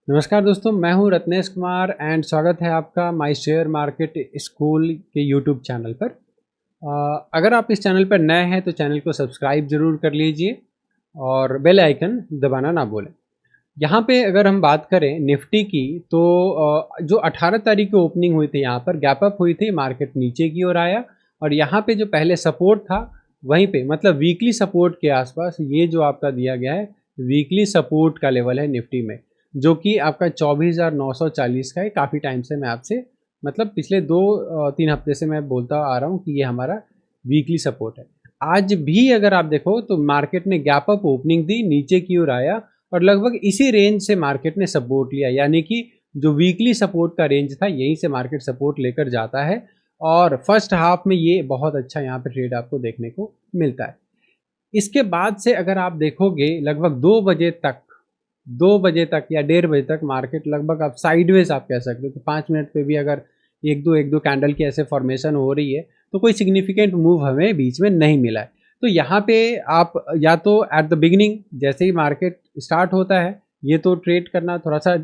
नमस्कार दोस्तों, मैं हूं रत्नेश कुमार एंड स्वागत है आपका माय शेयर मार्केट स्कूल के यूट्यूब चैनल पर। अगर आप इस चैनल पर नए हैं तो चैनल को सब्सक्राइब ज़रूर कर लीजिए और बेल आइकन दबाना ना भूलें। यहाँ पे अगर हम बात करें निफ्टी की तो जो 18 तारीख को ओपनिंग हुई थी यहाँ पर गैप अप हुई थी, मार्केट नीचे की ओर आया और यहाँ पे जो पहले सपोर्ट था वहीं पे मतलब वीकली सपोर्ट के आसपास ये जो आपका दिया गया है वीकली सपोर्ट का लेवल है निफ्टी में, जो कि आपका 24,940 का है। काफ़ी टाइम से मैं आपसे मतलब पिछले 2-3 हफ्ते से मैं बोलता आ रहा हूँ कि ये हमारा वीकली सपोर्ट है। आज भी अगर आप देखो तो मार्केट ने गैप अप ओपनिंग दी, नीचे की ओर आया और लगभग इसी रेंज से मार्केट ने सपोर्ट लिया, यानी कि जो वीकली सपोर्ट का रेंज था यहीं से मार्केट सपोर्ट लेकर जाता है और फर्स्ट हाफ में ये बहुत अच्छा यहाँ पे ट्रेड आपको देखने को मिलता है। इसके बाद से अगर आप देखोगे लगभग 2 बजे तक या 1:30 बजे तक मार्केट लगभग आप साइडवेज आप कह सकते हो कि 5 मिनट पे भी अगर एक दो कैंडल की ऐसे फॉर्मेशन हो रही है तो कोई सिग्निफिकेंट मूव हमें बीच में नहीं मिला है। तो यहाँ पे आप या तो एट द बिगिनिंग जैसे ही मार्केट स्टार्ट होता है ये तो ट्रेड करना थोड़ा सा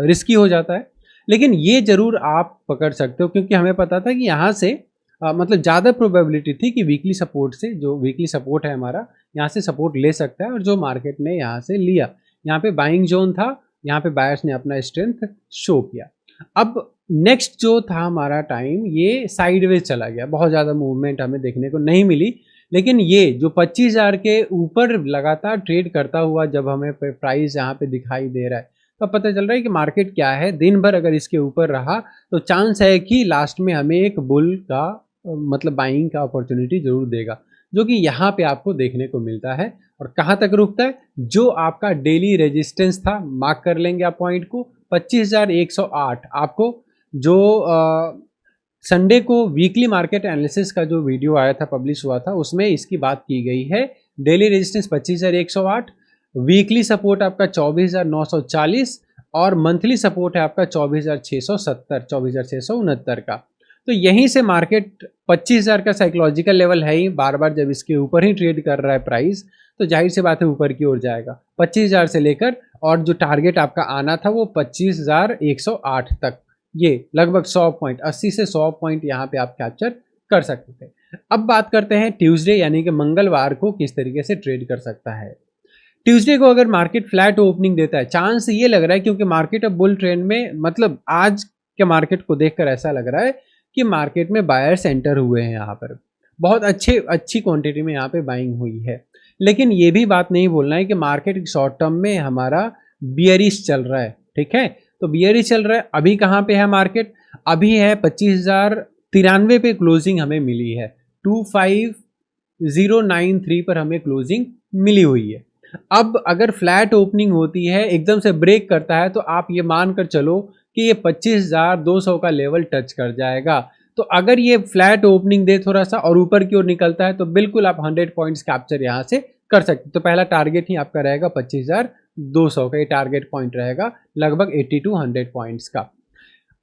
रिस्की हो जाता है, लेकिन ये जरूर आप पकड़ सकते हो क्योंकि हमें पता था कि यहाँ से मतलब ज़्यादा प्रोबेबिलिटी थी कि वीकली सपोर्ट से जो वीकली सपोर्ट है हमारा यहाँ से सपोर्ट ले सकता है और जो मार्केट ने यहाँ से लिया, यहाँ पे बाइंग जोन था, यहाँ पे बायर्स ने अपना स्ट्रेंथ शो किया। अब नेक्स्ट जो था हमारा टाइम ये साइडवेज चला गया, बहुत ज़्यादा मूवमेंट हमें देखने को नहीं मिली, लेकिन ये जो 25,000 के ऊपर लगातार ट्रेड करता हुआ जब हमें प्राइस यहाँ पे दिखाई दे रहा है तो पता चल रहा है कि मार्केट क्या है, दिन भर अगर इसके ऊपर रहा तो चांस है कि लास्ट में हमें एक बुल का मतलब बाइंग का अपॉर्चुनिटी जरूर देगा, जो कि यहाँ पे आपको देखने को मिलता है। और कहाँ तक रुकता है, जो आपका डेली रेजिस्टेंस था मार्क कर लेंगे आप पॉइंट को 25,108। आपको जो संडे को वीकली मार्केट एनालिसिस का जो वीडियो आया था पब्लिश हुआ था उसमें इसकी बात की गई है। डेली रेजिस्टेंस 25,108, वीकली सपोर्ट आपका 24,940 और मंथली सपोर्ट है आपका 24,670 24,669 का। तो यहीं से मार्केट 25,000 का साइकोलॉजिकल लेवल है ही, बार बार जब इसके ऊपर ही ट्रेड कर रहा है प्राइस तो जाहिर सी बात है ऊपर की ओर जाएगा 25,000 से लेकर, और जो टारगेट आपका आना था वो 25,108 तक, ये लगभग 100 पॉइंट 80 से 100 पॉइंट यहाँ पे आप कैप्चर कर सकते थे। अब बात करते हैं ट्यूसडे यानी कि मंगलवार को किस तरीके से ट्रेड कर सकता है। ट्यूसडे को अगर मार्केट फ्लैट ओपनिंग देता है, चांस ये लग रहा है क्योंकि मार्केट अब बुल ट्रेंड में, मतलब आज के मार्केट को देखकर ऐसा लग रहा है कि मार्केट में बायर्स एंटर हुए हैं, यहाँ पर बहुत अच्छी क्वांटिटी में यहाँ पे बाइंग हुई है। लेकिन ये भी बात नहीं बोलना है कि मार्केट शॉर्ट टर्म में हमारा बियरिश चल रहा है, ठीक है, तो बियरिश चल रहा है। अभी कहाँ पे है मार्केट, अभी है 25,093 पे क्लोजिंग हमें मिली है, 25,093 पर हमें क्लोजिंग मिली हुई है। अब अगर फ्लैट ओपनिंग होती है एकदम से ब्रेक करता है तो आप ये मान कर चलो कि ये 25,200 का लेवल टच कर जाएगा। तो अगर ये फ्लैट ओपनिंग दे थोड़ा सा और ऊपर की ओर निकलता है तो बिल्कुल आप 100 पॉइंट्स कैप्चर यहाँ से कर सकते। तो पहला टारगेट ही आपका रहेगा 25,200 का, ये टारगेट पॉइंट रहेगा लगभग 80 to 100 पॉइंट्स का।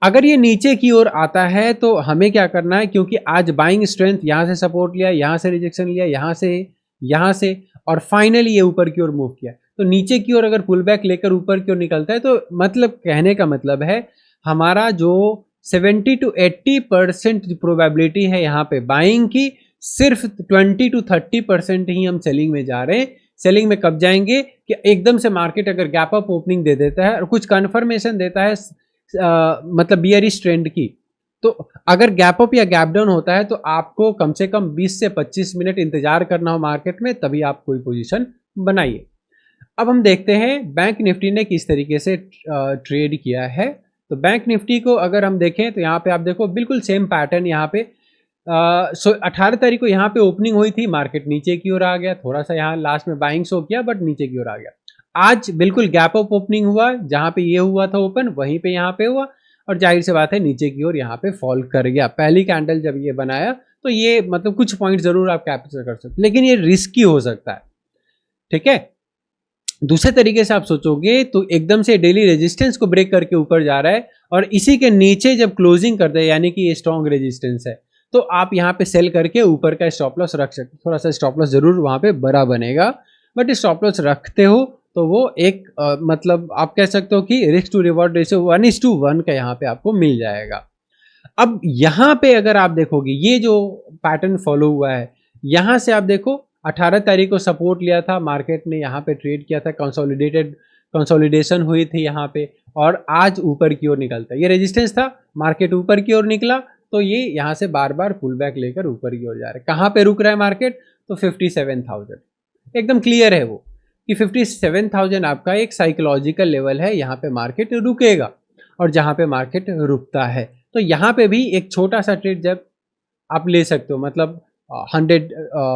अगर ये नीचे की ओर आता है तो हमें क्या करना है, क्योंकि आज बाइंग स्ट्रेंथ यहाँ से सपोर्ट लिया, यहाँ से रिजेक्शन लिया, यहाँ से और फाइनली ये ऊपर की ओर मूव किया, तो नीचे की ओर अगर पुल बैक लेकर ऊपर की ओर निकलता है तो मतलब कहने का मतलब है हमारा जो 70 to 80% प्रोबेबिलिटी है यहाँ पे बाइंग की, सिर्फ 20 to 30% ही हम सेलिंग में जा रहे हैं। सेलिंग में कब जाएंगे कि एकदम से मार्केट अगर गैप अप ओपनिंग दे देता है और कुछ कन्फर्मेशन देता है मतलब बियरिश ट्रेंड की, तो अगर गैप अप या गैप डाउन होता है तो आपको कम से कम 20 से 25 मिनट इंतजार करना हो मार्केट में, तभी आप कोई पोजीशन बनाइए। अब हम देखते हैं बैंक निफ्टी ने किस तरीके से ट्रेड किया है। तो बैंक निफ्टी को अगर हम देखें तो यहाँ पे आप देखो बिल्कुल सेम पैटर्न यहाँ पे 18 तारीख को यहाँ पे ओपनिंग हुई थी, मार्केट नीचे की ओर आ गया, थोड़ा सा यहाँ लास्ट में बाइंग शो किया बट नीचे की ओर आ गया। आज बिल्कुल गैप अप ओपनिंग हुआ, जहाँ पे ये हुआ था ओपन वहीं पे यहाँ पे हुआ और जाहिर सी बात है नीचे की ओर यहाँ पे फॉल कर गया। पहली कैंडल जब ये बनाया तो ये मतलब कुछ पॉइंट जरूर आप कैप्चर कर सकते, लेकिन ये रिस्की हो सकता है, ठीक है। दूसरे तरीके से आप सोचोगे तो एकदम से डेली रेजिस्टेंस को ब्रेक करके ऊपर जा रहा है और इसी के नीचे जब क्लोजिंग करते हैं यानी कि ये स्ट्रॉन्ग रेजिस्टेंस है, तो आप यहाँ पे सेल करके ऊपर का स्टॉप लॉस रख सकते। थोड़ा सा स्टॉप लॉस जरूर वहाँ पे बड़ा बनेगा, बट स्टॉप लॉस रखते हो तो वो एक मतलब आप कह सकते हो कि रिस्क टू रिवॉर्ड रेशियो 1:1 का यहाँ पे आपको मिल जाएगा। अब यहाँ पे अगर आप देखोगे ये जो पैटर्न फॉलो हुआ है, यहाँ से आप देखो 18 तारीख को सपोर्ट लिया था मार्केट ने, यहाँ पे ट्रेड किया था, कंसोलिडेशन हुई थी यहाँ पे, और आज ऊपर की ओर निकलता है। ये रेजिस्टेंस था, मार्केट ऊपर की ओर निकला तो ये यहाँ से बार बार पुल बैक लेकर ऊपर की ओर जा रहा है। कहाँ पे रुक रहा है मार्केट? तो 57,000, एकदम क्लियर है वो कि 57,000 आपका एक साइकोलॉजिकल लेवल है, यहाँ पे मार्केट रुकेगा। और जहाँ पे मार्केट रुकता है तो यहाँ पे भी एक छोटा सा ट्रेड जब आप ले सकते हो, मतलब 100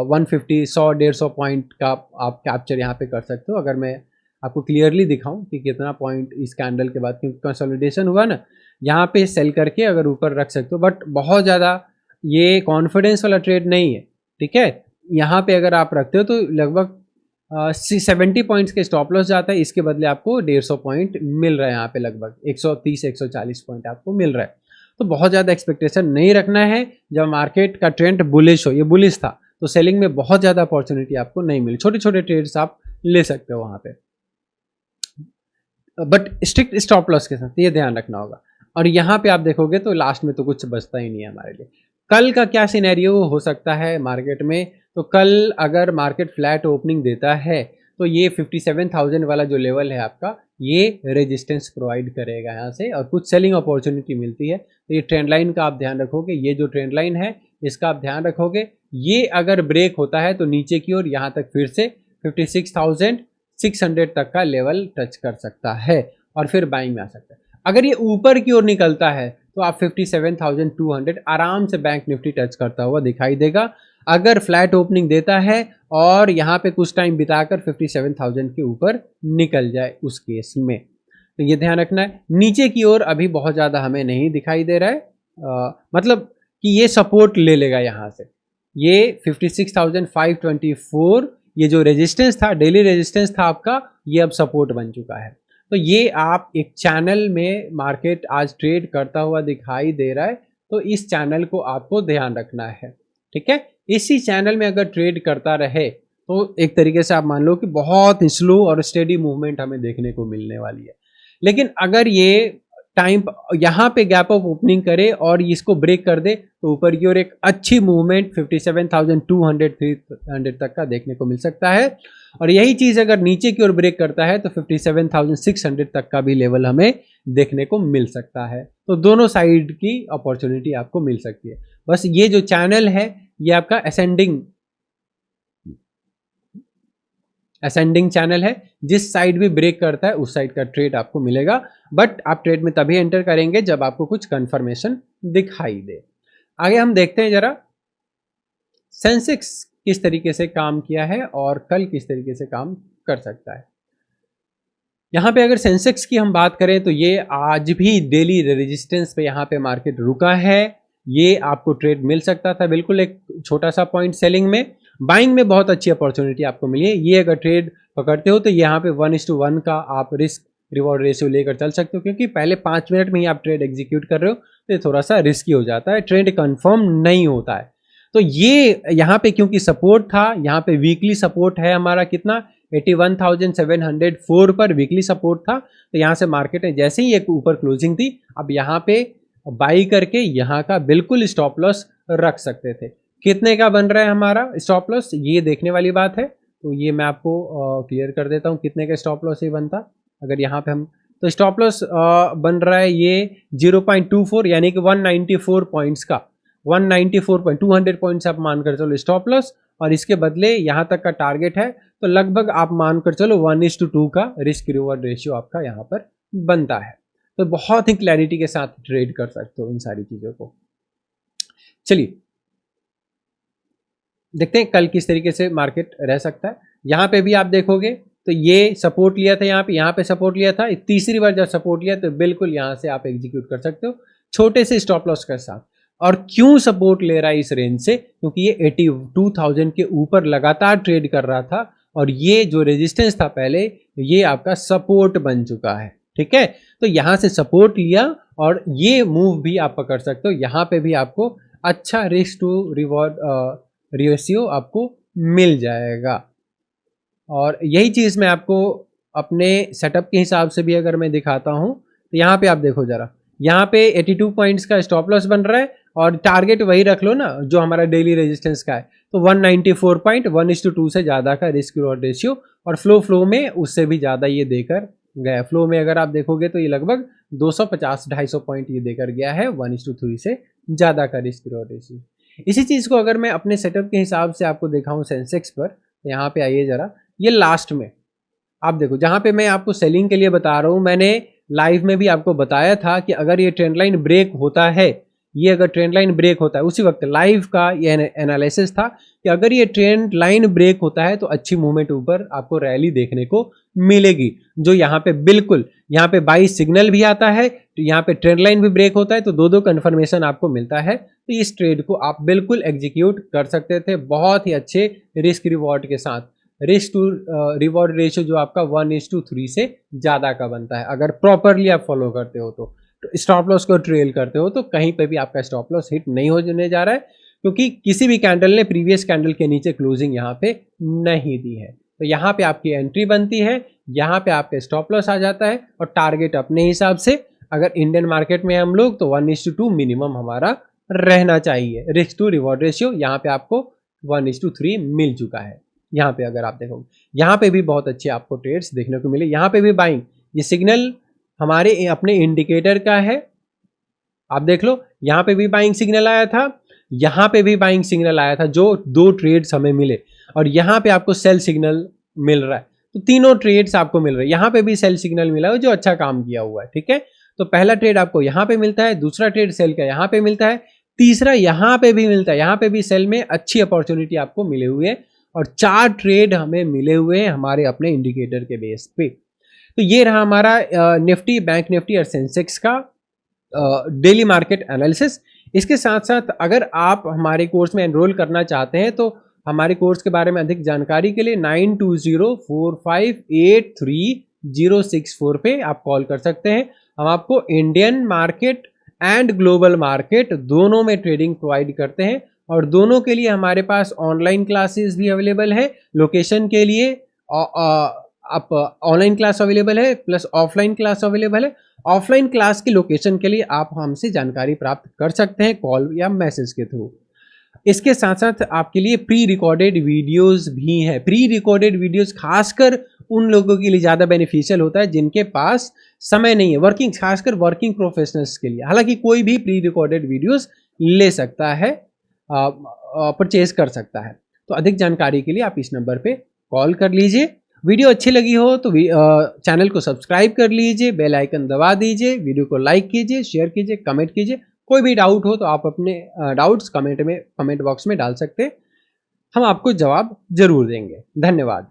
150 100 150 पॉइंट का आप कैप्चर यहाँ पे कर सकते हो। अगर मैं आपको क्लियरली दिखाऊं कि कितना पॉइंट इस कैंडल के बाद, क्योंकि कंसोलिडेशन हुआ ना, यहाँ पे सेल करके अगर ऊपर रख सकते हो, बट बहुत ज़्यादा ये कॉन्फिडेंस वाला ट्रेड नहीं है, ठीक है। यहाँ पे अगर आप रखते हो तो लगभग 70 पॉइंट्स के स्टॉप लॉस जाता है, इसके बदले आपको 150 पॉइंट मिल रहा है, यहाँ पे लगभग 130 140 पॉइंट आपको मिल रहा है। तो बहुत ज़्यादा एक्सपेक्टेशन नहीं रखना है। जब मार्केट का ट्रेंड बुलिश हो, ये बुलिश था, तो सेलिंग में बहुत ज़्यादा अपॉर्चुनिटी आपको नहीं मिली, छोटे छोटे ट्रेड्स आप ले सकते हो वहाँ पे, बट स्ट्रिक्ट स्टॉप लॉस के साथ, ये ध्यान रखना होगा। और यहाँ पे आप देखोगे तो लास्ट में तो कुछ बचता ही नहीं है हमारे लिए। कल का क्या सिनेरियो हो सकता है मार्केट में? तो कल अगर मार्केट फ्लैट ओपनिंग देता है तो ये 57,000 वाला जो लेवल है आपका, ये रेजिस्टेंस प्रोवाइड करेगा यहाँ से, और कुछ सेलिंग अपॉर्चुनिटी मिलती है। तो ये ट्रेंड लाइन का आप ध्यान रखोगे, ये जो ट्रेंड लाइन है इसका आप ध्यान रखोगे। ये अगर ब्रेक होता है तो नीचे की ओर यहाँ तक फिर से 56,600 तक का लेवल टच कर सकता है और फिर बाइंग में आ सकता है। अगर ये ऊपर की ओर निकलता है तो आप 57,200 आराम से बैंक निफ्टी टच करता हुआ दिखाई देगा। अगर फ्लैट ओपनिंग देता है और यहाँ पे कुछ टाइम बिताकर 57,000 के ऊपर निकल जाए उस केस में, तो ये ध्यान रखना है। नीचे की ओर अभी बहुत ज़्यादा हमें नहीं दिखाई दे रहा है, मतलब कि ये सपोर्ट ले लेगा यहाँ से। ये 56,524 ये जो रेजिस्टेंस था, डेली रेजिस्टेंस था आपका, ये अब सपोर्ट बन चुका है। तो ये आप एक चैनल में मार्केट आज ट्रेड करता हुआ दिखाई दे रहा है, तो इस चैनल को आपको ध्यान रखना है, ठीक है। इसी चैनल में अगर ट्रेड करता रहे तो एक तरीके से आप मान लो कि बहुत स्लो और स्टेडी मूवमेंट हमें देखने को मिलने वाली है। लेकिन अगर ये टाइम यहाँ पे गैप ऑफ ओपनिंग करे और इसको ब्रेक कर दे तो ऊपर की ओर एक अच्छी मूवमेंट 57,200 300 तक का देखने को मिल सकता है। और यही चीज़ अगर नीचे की ओर ब्रेक करता है तो 57,600 तक का भी लेवल हमें देखने को मिल सकता है। तो दोनों साइड की अपॉर्चुनिटी आपको मिल सकती है। बस ये जो चैनल है ये आपका असेंडिंग चैनल है, जिस साइड भी ब्रेक करता है उस साइड का ट्रेड आपको मिलेगा। बट आप ट्रेड में तभी एंटर करेंगे जब आपको कुछ कंफर्मेशन दिखाई दे। आगे हम देखते हैं जरा सेंसेक्स किस तरीके से काम किया है और कल किस तरीके से काम कर सकता है। यहाँ पे अगर सेंसेक्स की हम बात करें तो ये आज भी डेली रेजिस्टेंस पे यहाँ पे मार्केट रुका है। ये आपको ट्रेड मिल सकता था, बिल्कुल एक छोटा सा पॉइंट सेलिंग में। बाइंग में बहुत अच्छी अपॉर्चुनिटी आपको मिली है। ये अगर ट्रेड पकड़ते हो तो यहाँ पे 1:1 का आप रिस्क रिवॉर्ड रेशियो लेकर चल सकते हो, क्योंकि पहले 5 मिनट में ही आप ट्रेड एग्जीक्यूट कर रहे हो तो ये थोड़ा सा रिस्की हो जाता है, ट्रेंड कंफर्म नहीं होता है। तो ये यहाँ पे क्योंकि सपोर्ट था, यहाँ पे वीकली सपोर्ट है हमारा कितना 81,704 पर वीकली सपोर्ट था। तो यहाँ से मार्केट ने जैसे ही एक ऊपर क्लोजिंग थी, अब यहाँ पे बाई करके यहाँ का बिल्कुल स्टॉप लॉस रख सकते थे। कितने का बन रहा है हमारा स्टॉप लॉस, ये देखने वाली बात है। तो ये मैं आपको क्लियर कर देता हूँ कितने का स्टॉप लॉस ये बनता। अगर यहाँ पे हम तो स्टॉप लॉस बन रहा है ये 0.24 यानी कि 194 पॉइंट्स का 194.200 पॉइंट्स आप मानकर चलो स्टॉप लॉस, और इसके बदले यहाँ तक का टारगेट है। तो लगभग आप मानकर चलो 1:2 का रिस्क रिवॉर्ड रेशियो आपका यहाँ पर बनता है। तो बहुत ही क्लैरिटी के साथ ट्रेड कर सकते हो इन सारी चीज़ों को। चलिए देखते हैं कल किस तरीके से मार्केट रह सकता है। यहाँ पे भी आप देखोगे तो ये सपोर्ट लिया था, यहाँ पे सपोर्ट लिया था, तीसरी बार जब सपोर्ट लिया तो बिल्कुल यहाँ से आप एग्जीक्यूट कर सकते हो छोटे से स्टॉप लॉस के साथ। और क्यों सपोर्ट ले रहा है इस रेंज से, क्योंकि ये 82,000 के ऊपर लगातार ट्रेड कर रहा था और ये जो रेजिस्टेंस था पहले ये आपका सपोर्ट बन चुका है, ठीक है। तो यहाँ से सपोर्ट लिया और ये मूव भी आप पकड़ सकते हो। यहाँ पे भी आपको अच्छा रिस्क टू रिवॉर्ड रेशियो आपको मिल जाएगा। और यही चीज़ मैं आपको अपने सेटअप के हिसाब से भी अगर मैं दिखाता हूँ तो यहाँ पे आप देखो जरा, यहाँ पे 82 पॉइंट्स का स्टॉप लॉस बन रहा है और टारगेट वही रख लो ना जो हमारा डेली रेजिस्टेंस का है, तो 194.1:2 से ज़्यादा का रिस्क रिवॉर्ड रेशियो, और फ्लो में उससे भी ज़्यादा ये देकर गया। फ्लो में अगर आप देखोगे तो ये लगभग 250-250 पॉइंट ये देकर गया है, 1:3 से ज़्यादा का रिस्क रिवॉर्ड रेशियो। इसी चीज़ को अगर मैं अपने सेटअप के हिसाब से आपको दिखाऊँ सेंसेक्स पर, तो यहाँ पे आइए ज़रा, ये लास्ट में आप देखो जहाँ पे मैं आपको सेलिंग के लिए बता रहा हूँ, मैंने लाइव में भी आपको बताया था कि अगर ये ट्रेंड लाइन ब्रेक होता है, ये अगर ट्रेंड लाइन ब्रेक होता है, उसी वक्त लाइव का ये एनालिसिस था कि अगर ये ट्रेंड लाइन ब्रेक होता है तो अच्छी मूवमेंट ऊपर आपको रैली देखने को मिलेगी, जो यहाँ पे बिल्कुल यहाँ पे बाई सिग्नल भी आता है, तो यहाँ पे ट्रेंड लाइन भी ब्रेक होता है, तो दो कंफर्मेशन आपको मिलता है। तो इस ट्रेड को आप बिल्कुल एग्जीक्यूट कर सकते थे बहुत ही अच्छे रिस्क रिवॉर्ड के साथ। रिस्क टू रिवॉर्ड रेशियो जो आपका 1:3 से ज़्यादा का बनता है अगर प्रॉपरली आप फॉलो करते हो तो स्टॉप लॉस को ट्रेल करते हो तो कहीं पे भी आपका स्टॉप लॉस हिट नहीं होने जा रहा है, क्योंकि किसी भी कैंडल ने प्रीवियस कैंडल के नीचे क्लोजिंग यहाँ पे नहीं दी है। तो यहाँ पे आपकी एंट्री बनती है, यहाँ पे आपका स्टॉप लॉस आ जाता है, और टारगेट अपने हिसाब से अगर इंडियन मार्केट में हम लोग तो 1:2 मिनिमम हमारा रहना चाहिए। रिस्क टू रिवॉर्ड रेशियो यहाँ पे आपको 1:3 मिल चुका है। यहाँ पे अगर आप देखोगे, यहाँ पे भी बहुत अच्छे आपको ट्रेड्स देखने को मिले, यहाँ पे भी बाइंग, ये सिग्नल हमारे अपने इंडिकेटर का है, आप देख लो, यहाँ पे भी बाइंग सिग्नल आया था, यहाँ पे भी बाइंग सिग्नल आया था, जो 2 ट्रेड्स हमें मिले, और यहाँ पे आपको सेल सिग्नल मिल रहा है, तो तीनों ट्रेड्स आपको मिल रहे हैं। यहाँ पे भी सेल सिग्नल मिला है जो अच्छा काम किया हुआ है, ठीक है। तो पहला ट्रेड आपको यहाँ पे मिलता है, दूसरा ट्रेड सेल का यहाँ पे मिलता है, तीसरा यहाँ पे भी मिलता है, यहाँ पे भी सेल में अच्छी अपॉर्चुनिटी आपको मिले हुए है, और 4 ट्रेड हमें मिले हुए हैं हमारे अपने इंडिकेटर के बेस पे। तो ये रहा हमारा निफ्टी, बैंक निफ्टी और सेंसेक्स का डेली मार्केट एनालिसिस। इसके साथ साथ अगर आप हमारे कोर्स में एनरोल करना चाहते हैं तो हमारे कोर्स के बारे में अधिक जानकारी के लिए 9204583064 पे आप कॉल कर सकते हैं। हम आपको Indian market and global market दोनों में ट्रेडिंग प्रोवाइड करते हैं, और दोनों के लिए हमारे पास ऑनलाइन क्लासेस भी अवेलेबल है। लोकेशन के लिए आप ऑनलाइन क्लास अवेलेबल है प्लस ऑफलाइन क्लास अवेलेबल है। ऑफलाइन क्लास की लोकेशन के लिए आप हमसे जानकारी प्राप्त कर सकते हैं कॉल या मैसेज के थ्रू। इसके साथ साथ आपके लिए प्री रिकॉर्डेड वीडियोस भी हैं। प्री रिकॉर्डेड वीडियोस खासकर उन लोगों के लिए ज़्यादा बेनिफिशियल होता है जिनके पास समय नहीं है, खासकर वर्किंग प्रोफेशनल्स के लिए। हालांकि कोई भी प्री रिकॉर्डेड वीडियोस ले सकता है, परचेज कर सकता है। तो अधिक जानकारी के लिए आप इस नंबर पे कॉल कर लीजिए। वीडियो अच्छी लगी हो तो चैनल को सब्सक्राइब कर लीजिए, बेल आइकन दबा दीजिए, वीडियो को लाइक कीजिए, शेयर कीजिए, कमेंट कीजिए। कोई भी डाउट हो तो आप अपने डाउट्स कमेंट बॉक्स में डाल सकते हैं, हम आपको जवाब जरूर देंगे। धन्यवाद।